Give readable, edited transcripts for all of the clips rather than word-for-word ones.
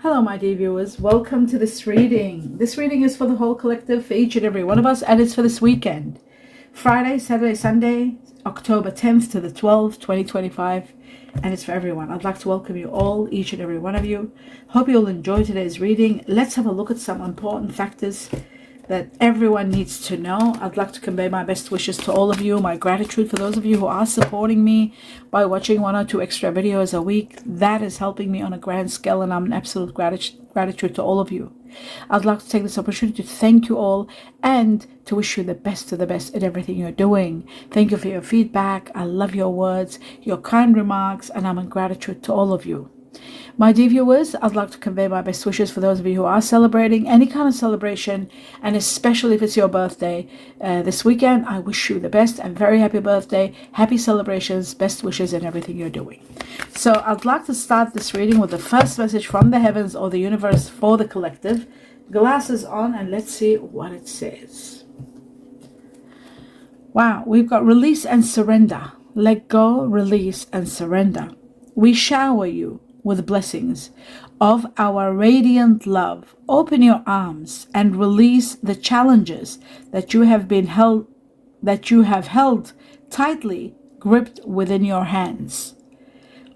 Hello, my dear viewers. Welcome to this reading. This reading is for the whole collective, for each and every one of us, and it's for this weekend. Friday, Saturday, Sunday, October 10th to the 12th, 2025, and it's for everyone. I'd like to welcome you all, each and every one of you. Hope you'll enjoy today's reading. Let's have a look at some important factors that everyone needs to know. I'd like to convey my best wishes to all of you, my gratitude for those of you who are supporting me by watching 1 or 2 extra videos a week. That is helping me on a grand scale, and I'm an absolute gratitude to all of you. I'd like to take this opportunity to thank you all and to wish you the best of the best in everything you're doing. Thank you for your feedback. I love your words, your kind remarks, and I'm in gratitude to all of you. My dear viewers, I'd like to convey my best wishes for those of you who are celebrating any kind of celebration, and especially if it's your birthday this weekend. I wish you the best and very happy birthday, happy celebrations, best wishes in everything you're doing. So I'd like to start this reading with the first message from the heavens or the universe for the collective. Glasses on, and let's see what it says. Wow, we've got release and surrender. Let go, release, and surrender. We shower you with blessings of our radiant love. Open your arms and release the challenges that you have held tightly gripped within your hands.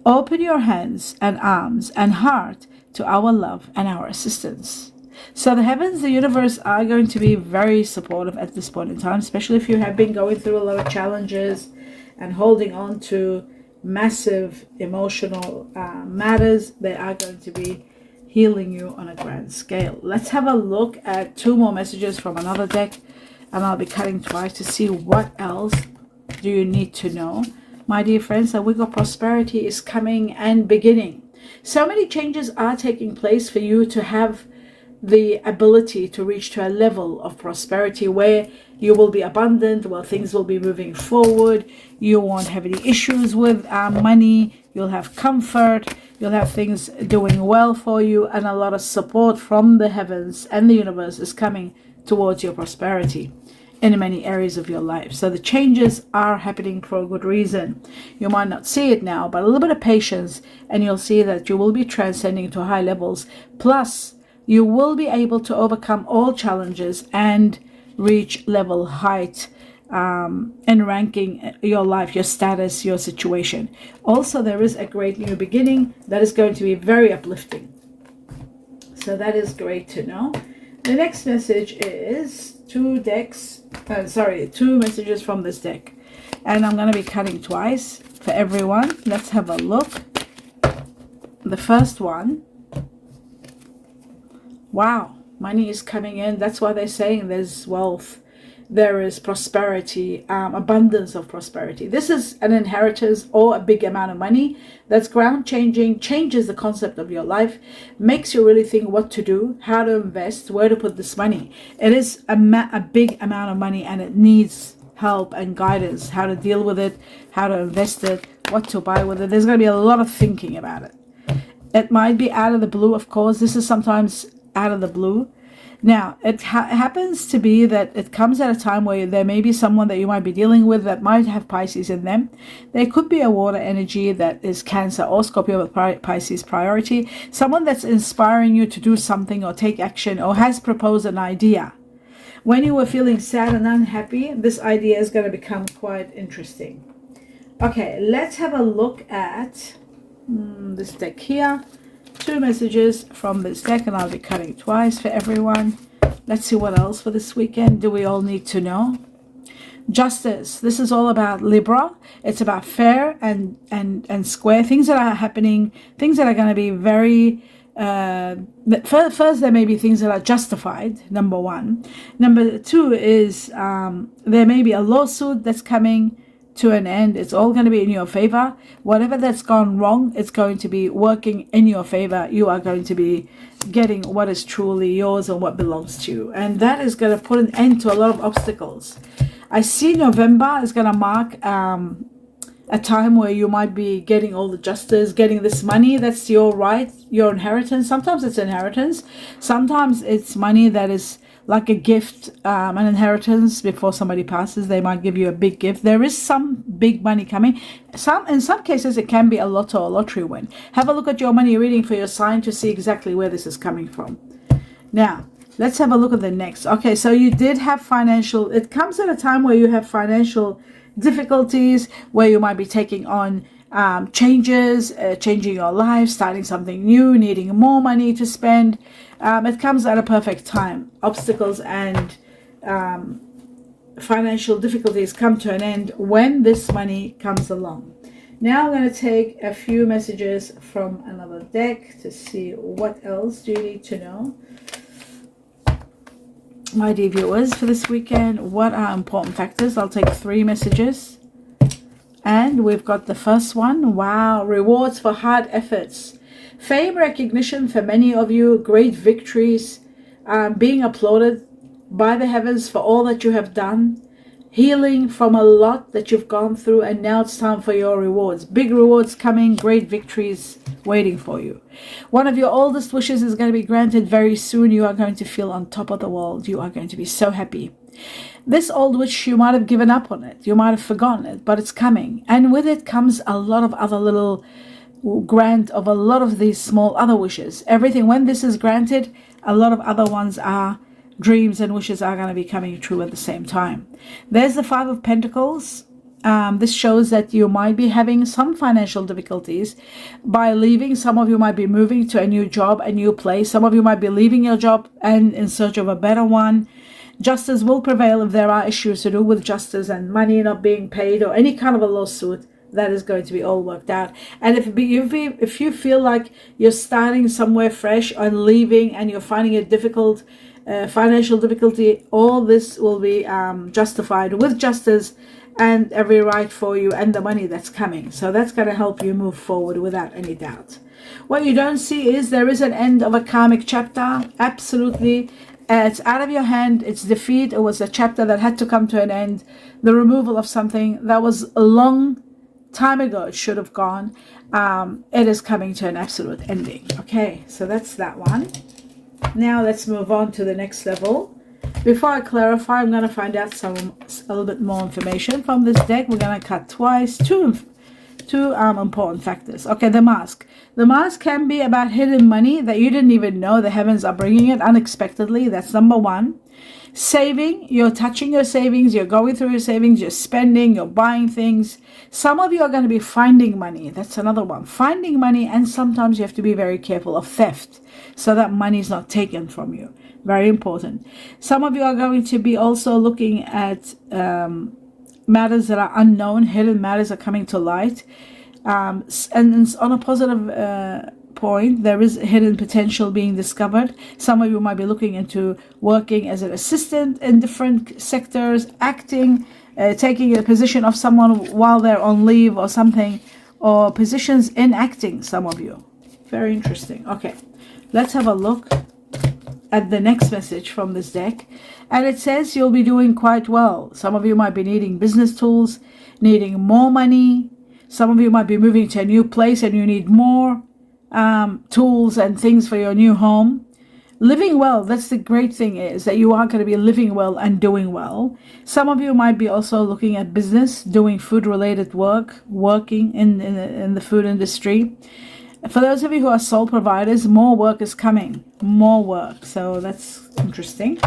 Open your hands and arms and heart to our love and our assistance. So the heavens, the universe are going to be very supportive at this point in time, especially if you have been going through a lot of challenges and holding on to massive emotional matters. They are going to be healing you on a grand scale. Let's have a look at 2 more messages from another deck, and I'll be cutting twice to see what else do you need to know. My dear friends, the week of prosperity is coming and beginning. So many changes are taking place for you to have the ability to reach to a level of prosperity where you will be abundant, where things will be moving forward. You won't have any issues with money. You'll have comfort. You'll have things doing well for you, and a lot of support from the heavens and the universe is coming towards your prosperity in many areas of your life. So the changes are happening for a good reason. You might not see it now, but a little bit of patience and you'll see that you will be transcending to high levels. Plus, you will be able to overcome all challenges and reach level height in ranking your life, your status, your situation. Also, there is a great new beginning that is going to be very uplifting. So that is great to know. The next message is 2 messages from this deck. And I'm going to be cutting twice for everyone. Let's have a look. The first one. Wow, money is coming in. That's why they're saying there's wealth. There is prosperity, abundance of prosperity. This is an inheritance or a big amount of money that's ground changing, changes the concept of your life, makes you really think what to do, how to invest, where to put this money. It is a big amount of money, and it needs help and guidance, how to deal with it, how to invest it, what to buy with it. There's going to be a lot of thinking about it. It might be out of the blue, of course. This is sometimes out of the blue. Now, it happens to be that it comes at a time where there may be someone that you might be dealing with that might have Pisces in them. There could be a water energy that is Cancer or Scorpio with Pisces priority. Someone that's inspiring you to do something or take action or has proposed an idea. When you were feeling sad and unhappy, this idea is going to become quite interesting. Okay, let's have a look at this deck here. 2 messages from this deck, and I'll be cutting twice for everyone. Let's see what else for this weekend do we all need to know. Justice. This is all about Libra. It's about fair and square. Things that are happening, things that are going to be very first there may be things that are justified, number 1. Number 2 is there may be a lawsuit that's coming to an end. It's all going to be in your favor. Whatever that's gone wrong, it's going to be working in your favor. You are going to be getting what is truly yours and what belongs to you, and that is going to put an end to a lot of obstacles. I see November is going to mark a time where you might be getting all the justice, getting this money that's your right, your inheritance. Sometimes it's inheritance. Sometimes it's money that is like a gift, an inheritance before somebody passes. They might give you a big gift. There is some big money coming. In some cases, it can be a lotto or lottery win. Have a look at your money reading for your sign to see exactly where this is coming from. Now, let's have a look at the next. Okay, so you did have financial, it comes at a time where you have financial difficulties, where you might be taking on changes, changing your life, starting something new, needing more money to spend. It comes at a perfect time. Obstacles and financial difficulties come to an end when this money comes along. Now I'm going to take a few messages from another deck to see what else do you need to know. My dear viewers, for this weekend, what are important factors? I'll take 3 messages. And we've got the first one. Wow, rewards for hard efforts. Fame, recognition for many of you, great victories, being applauded by the heavens for all that you have done, healing from a lot that you've gone through, and now it's time for your rewards. Big rewards coming, great victories waiting for you. One of your oldest wishes is going to be granted very soon. You are going to feel on top of the world. You are going to be so happy. This old wish, you might have given up on it. You might have forgotten it, but it's coming. And with it comes a lot of other little grant of a lot of these small other wishes. Everything, when this is granted, a lot of other ones are dreams and wishes are going to be coming true at the same time. There's the 5 of Pentacles. This shows that you might be having some financial difficulties by leaving. Some of you might be moving to a new job, a new place. Some of you might be leaving your job and in search of a better one. Justice will prevail if there are issues to do with justice and money not being paid or any kind of a lawsuit. That is going to be all worked out. And if you feel like you're starting somewhere fresh and leaving and you're finding it difficult, financial difficulty, all this will be justified with justice and every right for you and the money that's coming. So that's going to help you move forward without any doubt. What you don't see is there is an end of a karmic chapter. Absolutely. It's out of your hand. It's defeat. It was a chapter that had to come to an end. The removal of something that was a long time ago. It should have gone. It is coming to an absolute ending. Okay, so that's that one. Now let's move on to the next level. Before I clarify, I'm going to find out a little bit more information from this deck. We're going to cut twice. Two important factors. Okay, the mask. The mask can be about hidden money that you didn't even know. The heavens are bringing it unexpectedly. That's number 1. Saving, you're touching your savings, you're going through your savings, you're spending, you're buying things. Some of you are going to be finding money. That's another one. Finding money, and sometimes you have to be very careful of theft so that money is not taken from you. Very important. Some of you are going to be also looking at matters that are unknown. Hidden matters are coming to light. And on a positive point, there is hidden potential being discovered. Some of you might be looking into working as an assistant in different sectors, acting, taking a position of someone while they're on leave or something, or positions in acting, some of you. Very interesting. Okay, let's have a look at the next message from this deck. And it says you'll be doing quite well. Some of you might be needing business tools, needing more money. Some of you might be moving to a new place and you need more tools and things for your new home. Living well, that's the great thing, is that you are going to be living well and doing well. Some of you might be also looking at business, doing food related work, working in the food industry. For those of you who are sole providers, more work is coming. More work. So that's interesting.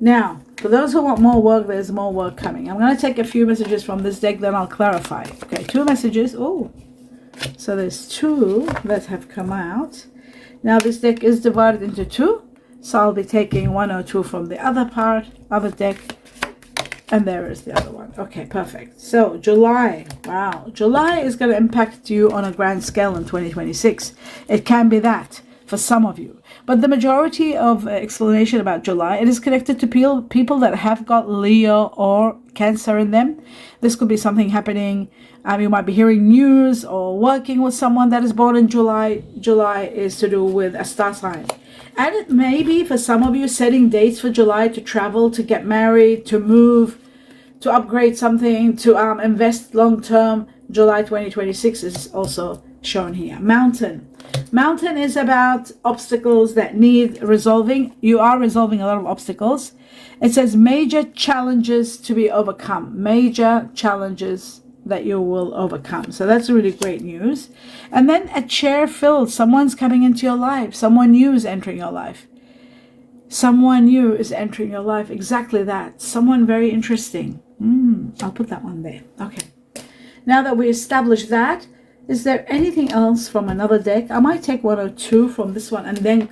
Now, for those who want more work, there's more work coming. I'm going to take a few messages from this deck, then I'll clarify. Okay, 2 messages. Oh, so there's 2 that have come out. Now, this deck is divided into 2. So I'll be taking 1 or 2 from the other deck. And there is the other one. Okay, perfect. So July. Wow. July is going to impact you on a grand scale in 2026. It can be that for some of you. But the majority of explanation about July, it is connected to people that have got Leo or Cancer in them. This could be something happening. You might be hearing news or working with someone that is born in July. July is to do with a star sign. And it may be for some of you setting dates for July to travel, to get married, to move, to upgrade something, to invest long term. July 2026 is also shown here. Mountain. Mountain is about obstacles that need resolving. You are resolving a lot of obstacles. It says major challenges to be overcome. Major challenges that you will overcome. So that's really great news. And then a chair filled. Someone's coming into your life. Someone new is entering your life. Someone new is entering your life. Exactly that. Someone very interesting. I'll put that one there. Okay. Now that we established that, is there anything else from another deck? I might take one or two from this one, and then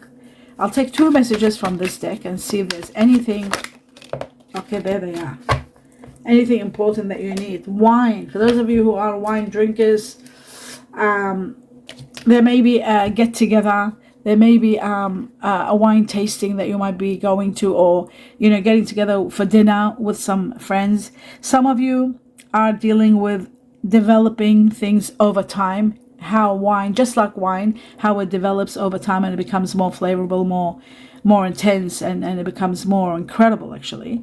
I'll take two messages from this deck and see if there's anything. Okay, there they are. Anything important that you need. Wine. For those of you who are wine drinkers, there may be a get-together. There may be a wine tasting that you might be going to, or, getting together for dinner with some friends. Some of you are dealing with developing things over time. How wine, just like wine, how it develops over time and it becomes more flavorful, more intense, and it becomes more incredible, actually.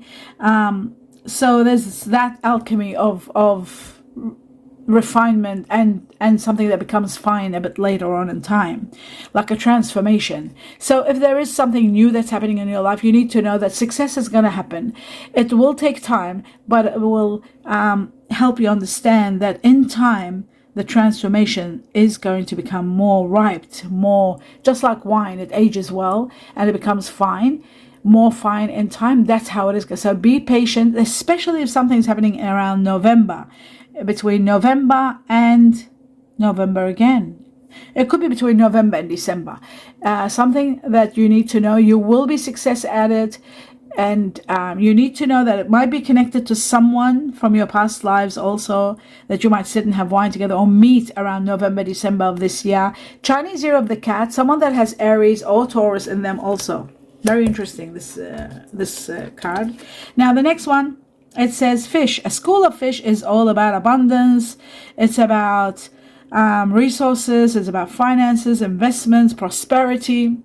So there's that alchemy of refinement and something that becomes fine a bit later on in time, like a transformation. So if there is something new that's happening in your life, you need to know that success is going to happen. It will take time, but it will help you understand that in time the transformation is going to become more ripe, more just like wine. It ages well and it becomes fine, more fine in time. That's how it is. So be patient, especially if something's happening around November. Between November and November again. It could be between November and December. Something that you need to know, you will be success at it, and you need to know that it might be connected to someone from your past lives also, that you might sit and have wine together or meet around November, December of this year. Chinese Year of the Cat, someone that has Aries or Taurus in them also. Very interesting, this card. Now the next one, it says fish. A school of fish is all about abundance. It's about resources. It's about finances, investments, prosperity.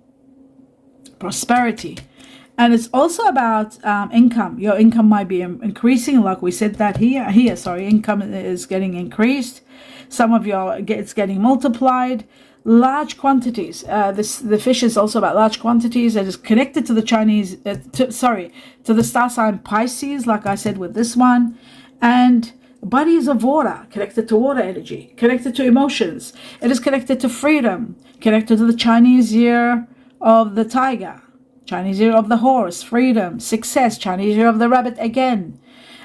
And it's also about income. Your income might be increasing, like we said that here. Income is getting increased. Some of it's getting multiplied. Large quantities. The fish is also about large quantities. It is connected to the to the star sign Pisces, like I said with this one, and bodies of water, connected to water energy, connected to emotions. It is connected to freedom, connected to the Chinese Year of the Tiger, Chinese Year of the Horse, freedom, success, Chinese Year of the Rabbit again,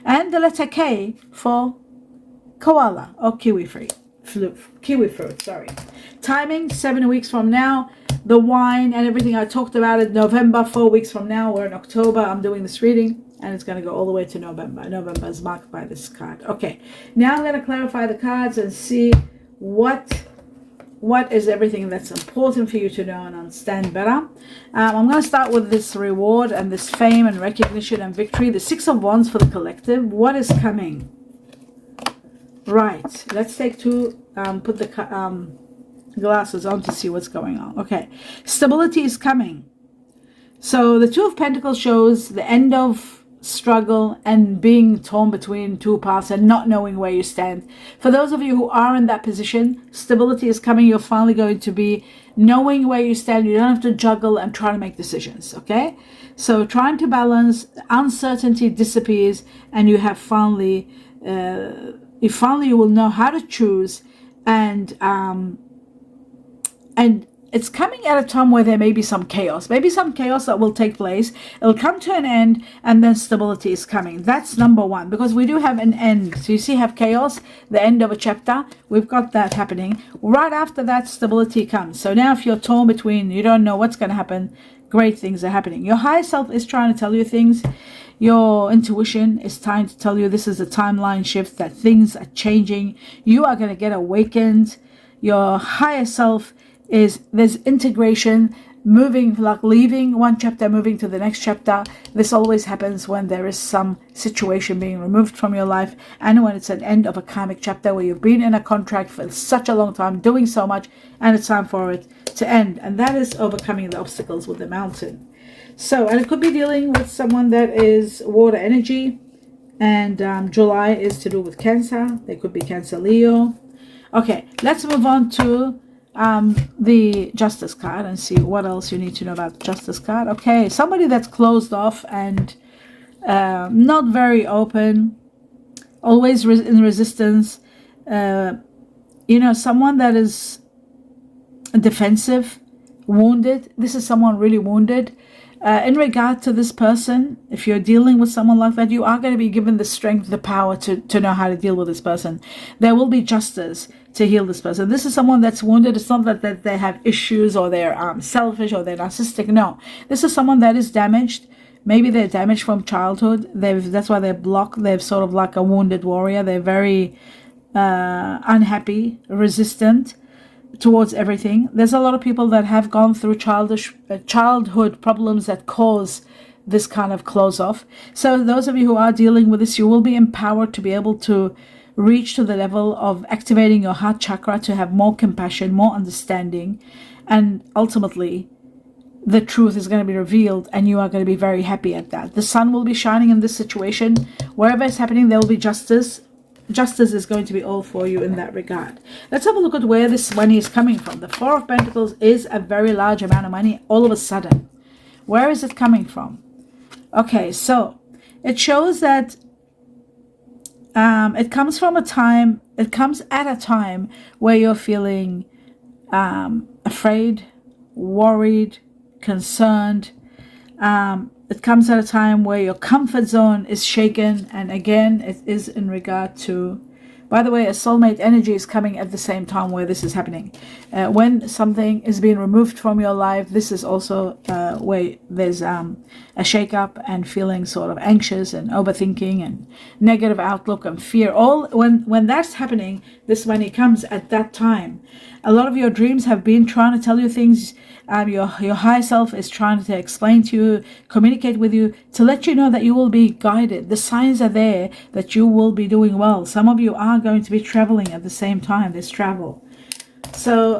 and the letter K for koala or kiwi fruit. Timing 7 weeks from now. The wine and everything I talked about in November. 4 weeks from now, we're in October. I'm doing this reading and it's going to go all the way to November. November is marked by this card. Okay, now I'm going to clarify the cards and see what is everything that's important for you to know and understand better. I'm going to start with this reward and this fame and recognition and victory. The Six of Wands for the collective. What is coming? Right, let's take two, put the glasses on to see what's going on. Okay, stability is coming. So the Two of Pentacles shows the end of struggle and being torn between two paths and not knowing where you stand. For those of you who are in that position, stability is coming. You're finally going to be knowing where you stand. You don't have to juggle and try to make decisions, okay? So trying to balance, uncertainty disappears, and you have finally... you will know how to choose, and it's coming at a time where there may be some chaos that will take place. It'll come to an end, and then stability is coming. That's number one, because we do have an end. So you see, have chaos, the end of a chapter. We've got that happening. Right after that, stability comes. So now if you're torn between, you don't know what's going to happen, great things are happening. Your higher self is trying to tell you things. Your intuition is trying to tell you this is a timeline shift, that things are changing. You are going to get awakened. Your higher self there's integration, moving, like leaving one chapter, moving to the next chapter. This always happens when there is some situation being removed from your life, and when it's an end of a karmic chapter where you've been in a contract for such a long time, doing so much, and it's time for it to end. And that is overcoming the obstacles with the mountain. So, and it could be dealing with someone that is water energy, And July is to do with Cancer. They could be Cancer, Leo. Okay, let's move on to the Justice card and see what else you need to know about Justice card. Okay, somebody that's closed off and not very open, always in resistance. Someone that is defensive, wounded. This is someone really wounded. In regard to this person, if you're dealing with someone like that, you are going to be given the strength, the power to know how to deal with this person. There will be justice to heal this person. This is someone that's wounded. It's not that they have issues or they're selfish or they're narcissistic. No, this is someone that is damaged. Maybe they're damaged from childhood. That's why they're blocked. They're sort of like a wounded warrior. They're very unhappy, resistant towards everything. There's a lot of people that have gone through childhood problems that cause this kind of close off. So those of you who are dealing with this, you will be empowered to be able to reach to the level of activating your heart chakra to have more compassion, more understanding, and ultimately the truth is going to be revealed and you are going to be very happy at that. The sun will be shining in this situation. Wherever it's happening, there will be justice. Justice is going to be all for you in that regard. Let's have a look at where this money is coming from. The Four of Pentacles is a very large amount of money all of a sudden. Where is it coming from? Okay, so it shows that it comes at a time where you're feeling afraid, worried, concerned. It comes at a time where your comfort zone is shaken. And again, it is in regard to, by the way, a soulmate energy is coming at the same time where this is happening. When something is being removed from your life, this is also where there's a shake-up and feeling sort of anxious and overthinking and negative outlook and fear. All when that's happening, this money comes at that time. A lot of your dreams have been trying to tell you things. Your higher self is trying to explain to you, communicate with you, to let you know that you will be guided. The signs are there that you will be doing well. Some of you are going to be traveling at the same time. There's travel. So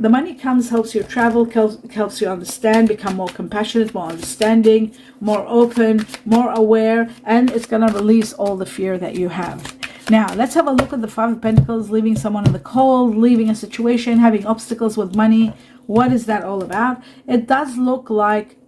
the money comes, helps you travel, helps you understand, become more compassionate, more understanding, more open, more aware, and it's going to release all the fear that you have. Now, let's have a look at the Five of Pentacles, leaving someone in the cold, leaving a situation, having obstacles with money. What is that all about? It does look like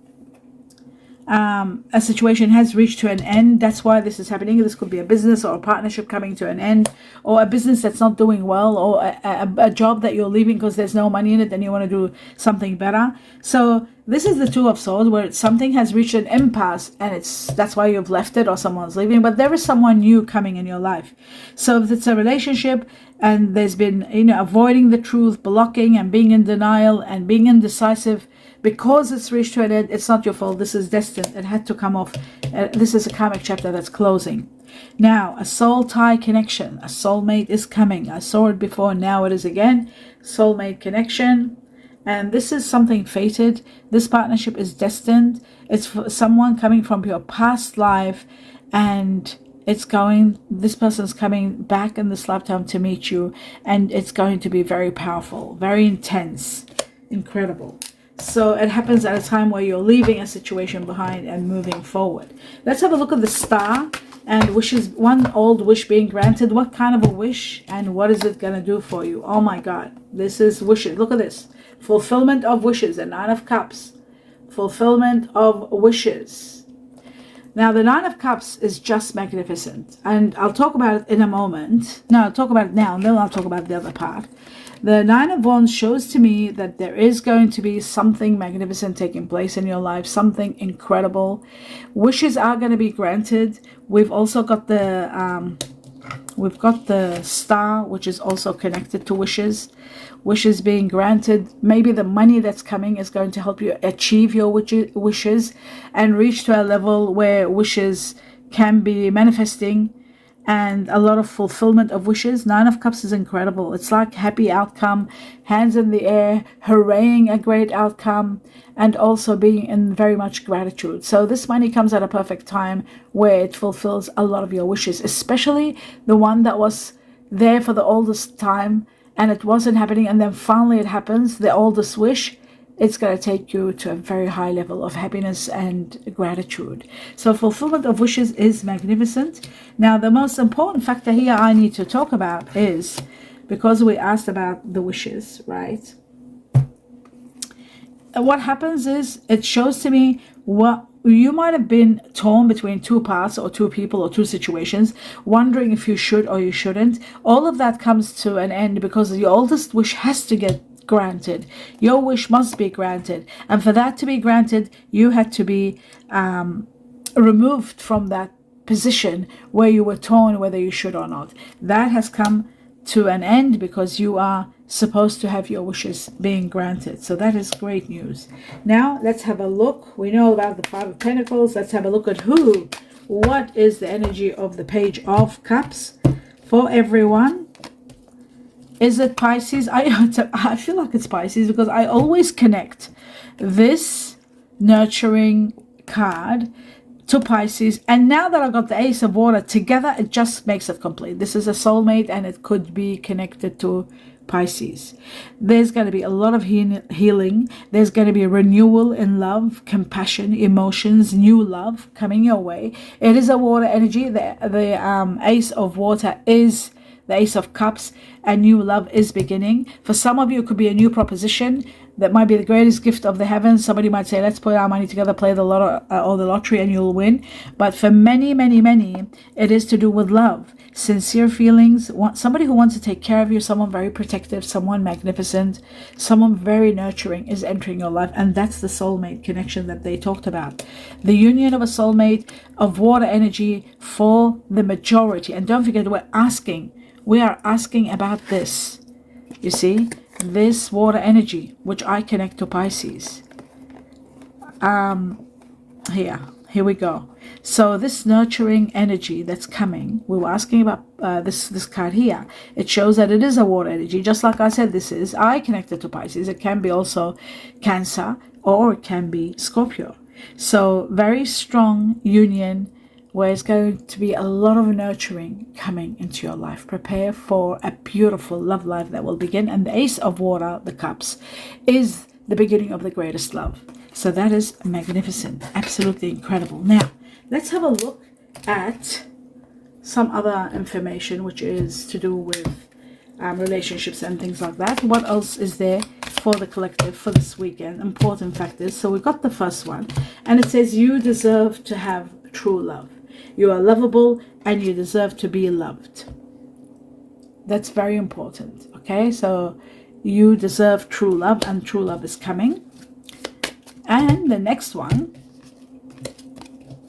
a situation has reached to an end. That's why this is happening. This could be a business or a partnership coming to an end, or a business that's not doing well, or a job that you're leaving because there's no money in it and you want to do something better. So this is the Two of Swords, where something has reached an impasse and that's why you've left it or someone's leaving, but there is someone new coming in your life. So if it's a relationship and there's been, avoiding the truth, blocking and being in denial and being indecisive, because it's reached to an end, it's not your fault. This is destined. It had to come off. This is a karmic chapter that's closing. Now, a soul tie connection. A soulmate is coming. I saw it before. Now it is again. Soulmate connection. And this is something fated. This partnership is destined. It's for someone coming from your past life, and this person's coming back in this lifetime to meet you, and it's going to be very powerful, very intense, incredible. So it happens at a time where you're leaving a situation behind and moving forward. Let's have a look at the star and wishes. One old wish being granted. What kind of a wish and what is it going to do for you? Oh my God. This is wishes. Look at this. Fulfillment of wishes. The Nine of Cups. Fulfillment of wishes. Now the Nine of Cups is just magnificent. And I'll talk about it in a moment. No, I'll talk about it now and then I'll talk about the other part. The Nine of Wands shows to me that there is going to be something magnificent taking place in your life, something incredible. Wishes are going to be granted. We've also got the star, which is also connected to wishes. Wishes being granted. Maybe the money that's coming is going to help you achieve your wishes and reach to a level where wishes can be manifesting, and a lot of fulfillment of wishes. Nine of Cups is incredible. It's like happy outcome, hands in the air, hooraying a great outcome, and also being in very much gratitude. So this money comes at a perfect time where it fulfills a lot of your wishes, especially the one that was there for the oldest time and it wasn't happening, and then finally it happens, the oldest wish. it's going to take you to a very high level of happiness and gratitude. So fulfillment of wishes is magnificent. Now, the most important factor here I need to talk about is, because we asked about the wishes, right? What happens is it shows to me what you might have been torn between two paths or two people or two situations, wondering if you should or you shouldn't. All of that comes to an end because your oldest wish has to get granted. Your wish must be granted, and for that to be granted, you had to be removed from that position where you were torn whether you should or not. That has come to an end because you are supposed to have your wishes being granted. So that is great news. Now let's have a look. We know about the Five of Pentacles. Let's have a look at what is the energy of the Page of Cups for everyone. Is it Pisces? I feel like it's Pisces because I always connect this nurturing card to Pisces, and now that I got the Ace of Water together, it just makes it complete. This is a soulmate, and it could be connected to Pisces. There's going to be a lot of healing. There's going to be a renewal in love, compassion, emotions, new love coming your way. It is a water energy. The Ace of Water is the Ace of Cups, and new love is beginning. For some of you, it could be a new proposition that might be the greatest gift of the heavens. Somebody might say, let's put our money together, play the lotto or the lottery, and you'll win. But for many, many, many, it is to do with love, sincere feelings, somebody who wants to take care of you, someone very protective, someone magnificent, someone very nurturing is entering your life. And that's the soulmate connection that they talked about. The union of a soulmate, of water energy for the majority. And don't forget, we are asking about this. You see, this water energy, which I connect to Pisces. Here we go. So this nurturing energy that's coming, we were asking about this card here. It shows that it is a water energy. Just like I said, I connected to Pisces. It can be also Cancer, or it can be Scorpio. So very strong union, where it's going to be a lot of nurturing coming into your life. Prepare for a beautiful love life that will begin. And the Ace of Water, the Cups, is the beginning of the greatest love. So that is magnificent, absolutely incredible. Now, let's have a look at some other information, which is to do with relationships and things like that. What else is there for the collective for this weekend? Important factors. So we got the first one, and it says you deserve to have true love. You are lovable and you deserve to be loved. That's very important. Okay, so you deserve true love, and true love is coming. And the next one,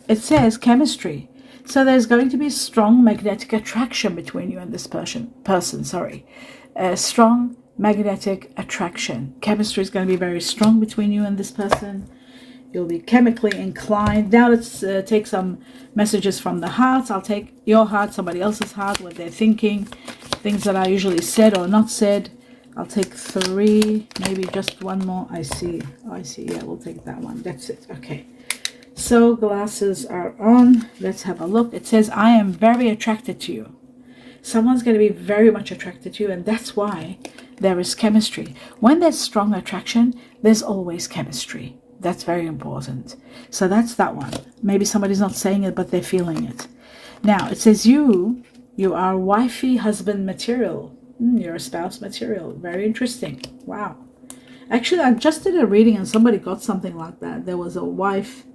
it says chemistry. So there's going to be strong magnetic attraction between you and this person. A strong magnetic attraction. Chemistry is going to be very strong between you and this person. You'll be chemically inclined. Now let's take some messages from the hearts. I'll take your heart, somebody else's heart, what they're thinking, things that are usually said or not said. I'll take 3, maybe just one more. I see. Yeah, we'll take that one. That's it. Okay. So glasses are on. Let's have a look. It says, I am very attracted to you. Someone's going to be very much attracted to you, and that's why there is chemistry. When there's strong attraction, there's always chemistry. That's very important. So that's that one. Maybe somebody's not saying it, but they're feeling it. Now, it says you are wifey husband material. You're a spouse material. Very interesting. Wow. Actually, I just did a reading and somebody got something like that. There was a wife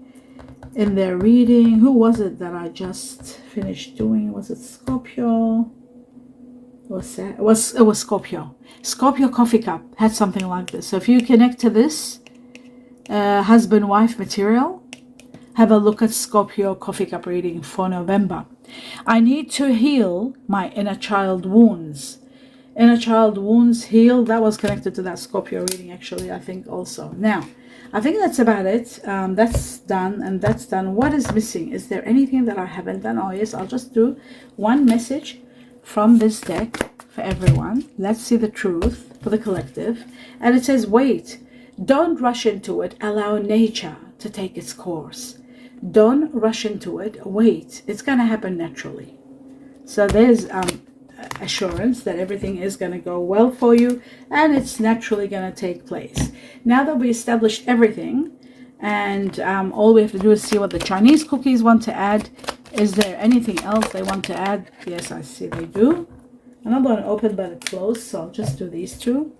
in their reading. Who was it that I just finished doing? Was it Scorpio? It was Scorpio. Scorpio coffee cup had something like this. So if you connect to this, husband-wife material, have a look at Scorpio coffee cup reading for November. I need to heal my inner child wounds. Inner child wounds healed. That was connected to that Scorpio reading, actually, I think also. Now, I think that's about it. That's done, and that's done. What is missing? Is there anything that I haven't done? Oh, yes, I'll just do one message from this deck for everyone. Let's see the truth for the collective. And it says, wait. Don't rush into it. Allow nature to take its course. Don't rush into it. Wait. It's going to happen naturally. So there's assurance that everything is going to go well for you, and it's naturally going to take place. Now that we established everything, and all we have to do is see what the Chinese cookies want to add. Is there anything else they want to add? Yes, I see they do. I'm not going to open but it's closed, so I'll just do these two.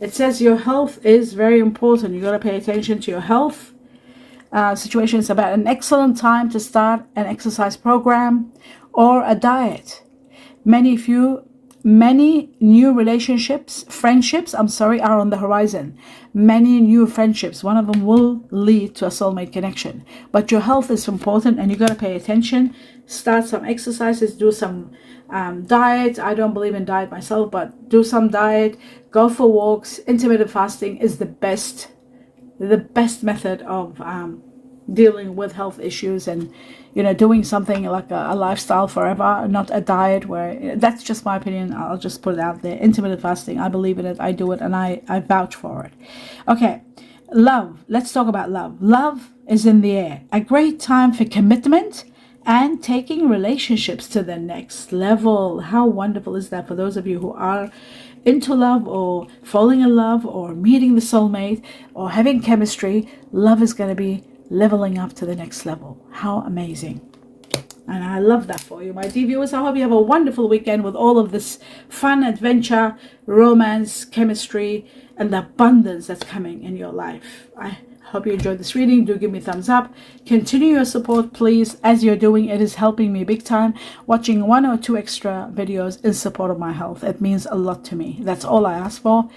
It says your health is very important. You got to pay attention to your health situation. Is about an excellent time to start an exercise program or a diet. Many new friendships, are on the horizon. Many new friendships. One of them will lead to a soulmate connection. But your health is important and you got to pay attention. Start some exercises, do some diet. I don't believe in diet myself, but do some diet. Go for walks. Intermittent fasting is the best method of dealing with health issues, and doing something like a lifestyle forever, not a diet. Where that's just my opinion. I'll just put it out there. Intermittent fasting, I believe in it, I do it, and I vouch for it. Okay, love. Let's talk about love. Love is in the air. A great time for commitment and taking relationships to the next level. How wonderful is that for those of you who are into love or falling in love or meeting the soulmate or having chemistry? Love is going to be leveling up to the next level. How amazing. And I love that for you, my dear viewers. I hope you have a wonderful weekend with all of this fun, adventure, romance, chemistry, and the abundance that's coming in your life. I hope you enjoyed this reading. Do give me a thumbs up. Continue your support, please, as you're doing. It is helping me big time. Watching 1 or 2 extra videos in support of my health. It means a lot to me. That's all I ask for.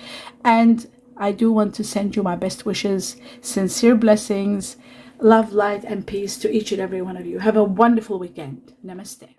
And I do want to send you my best wishes, sincere blessings, love, light, and peace to each and every one of you. Have a wonderful weekend. Namaste.